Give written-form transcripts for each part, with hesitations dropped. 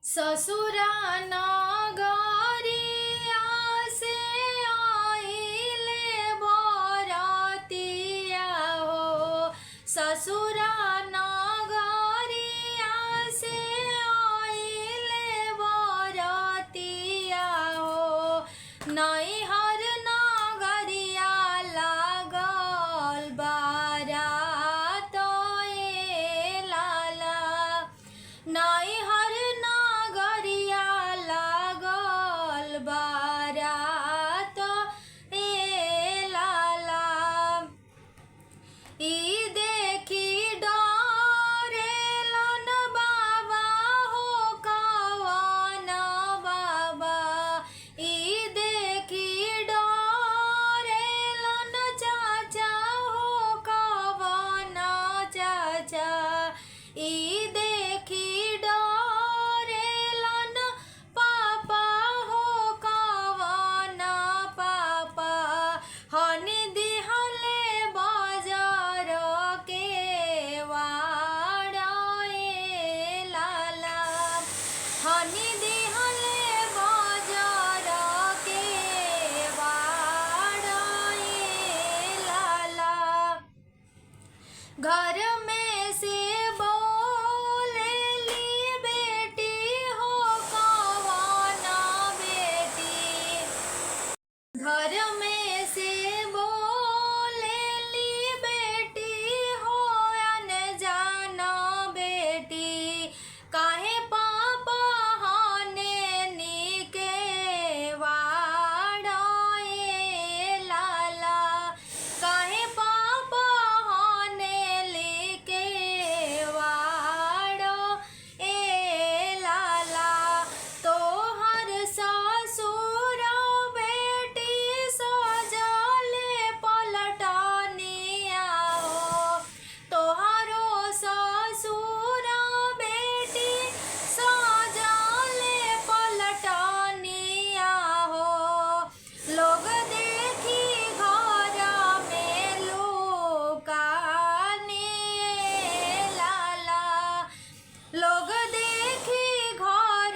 ससुरा नगरिया से आइले बरतिया हो। ससुरा नगरिया से आइले बरतिया हो। नैहर नगरिया लागल बारात ए लाला। नैहर नगरिया लागल बारात ए लाला। ई देखी डरेलन बाबा हो कवन बाबा। ई देखी डरेलन चाचा हो कवन चाचा। ई देखी डरेलन पापा हो कवन पापा। हनि दिहले बाजार के वाड़ा ए लाला। हनि दिहले बाजार के वाड़ा ए लाला। घर में से बोलेली बेटी हो कवन बेटी। घर में से बोलेली बेटी हो अनजान बेटी। काहे पापा हने नीके वाड़ा ए लाला। काहे पापा हने लीके वाड़ा ए लाला। तोहर ससुर बेटी सजले पलटनिया हो। तोहरो ससुर बेटी सजले पलटनिया हो। लोग देखी घर में लुकाने लाला। लोग देखी घर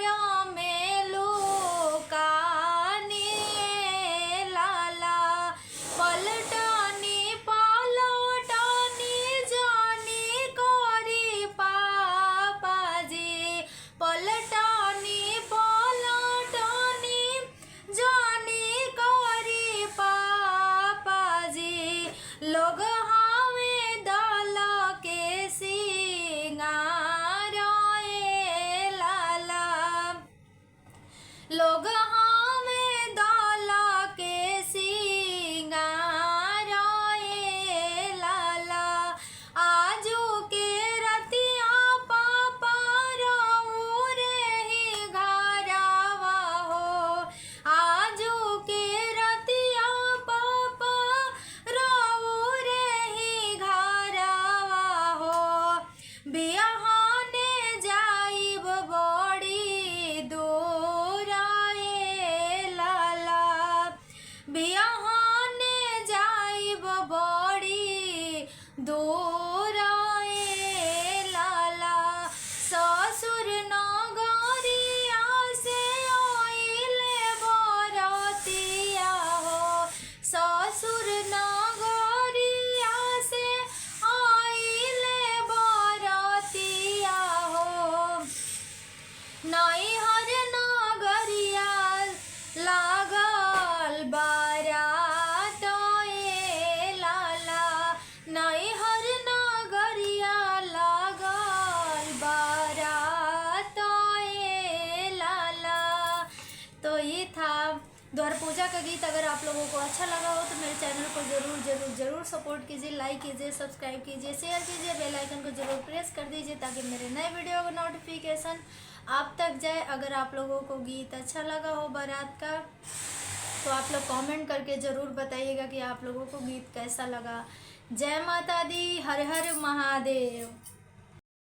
में लुकाने लाला। पलटनी पलटनी जानी करी पापाजी। पलटनी पलटनी जानी करी पापाजी। लोग हवे दल के सिंगार ए लाला। लोग हमें दल के सिंगार ए लाला। आजू के रतिया पापा रउरे ही घरवा हो। आजू के रतिया पापा रउरे ही घरवा हो। बियाहने जाइब बड़ी दूर ए लाला। बियाहने जाइब बड़ी दूर ए लाला। ससुर नगरिया से आइले बरतिया हो। ससुर नगरिया से आइले बरतिया हो। नैहर नगरिया लागल बारात ए लाला। नैहर नगरिया लागल बारात ए लाला। तो ये था द्वार पूजा का गीत। अगर आप लोगों को अच्छा लगा हो तो मेरे चैनल को जरूर जरूर जरूर सपोर्ट कीजिए, लाइक कीजिए, सब्सक्राइब कीजिए, शेयर कीजिए, बेल आइकन को जरूर प्रेस कर दीजिए ताकि मेरे नए वीडियो का नोटिफिकेशन आप तक जाए। अगर आप लोगों को गीत अच्छा लगा हो बारात का तो आप लोग कमेंट करके ज़रूर बताइएगा कि आप लोगों को गीत कैसा लगा। जय माता दी, हर हर महादेव।